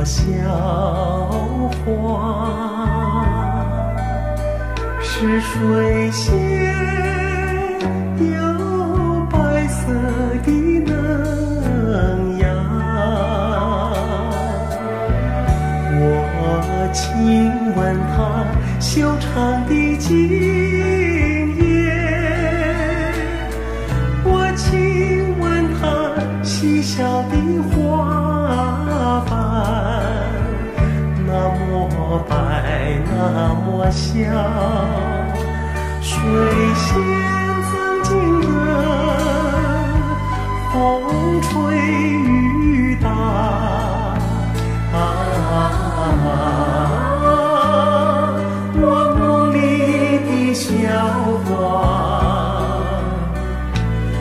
朵小花，是水仙有白色的嫩芽。我亲吻它修长的茎叶，我亲吻它细小的花瓣，那么白，那么香。水仙曾经的风吹雨打，我梦里的小花。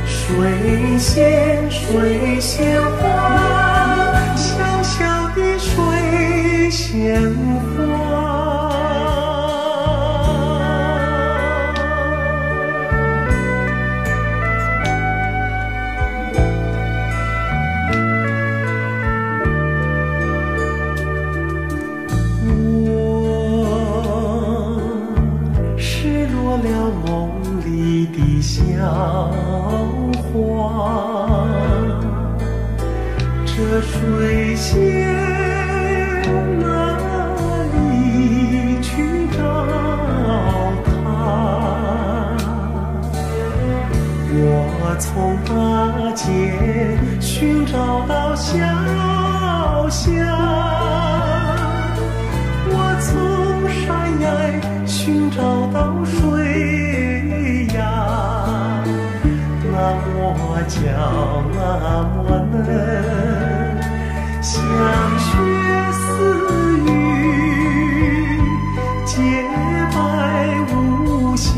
水仙，水仙花，小小的水仙花。了梦里的小花，这水仙哪里去找它？我从大街寻找到小巷，我从山崖寻找到水呀，那么娇，那么嫩，像雪似玉，洁白无瑕。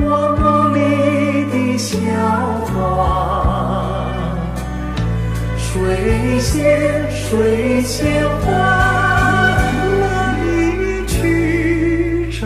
我梦里的小花，水仙，水仙花，哪里去找？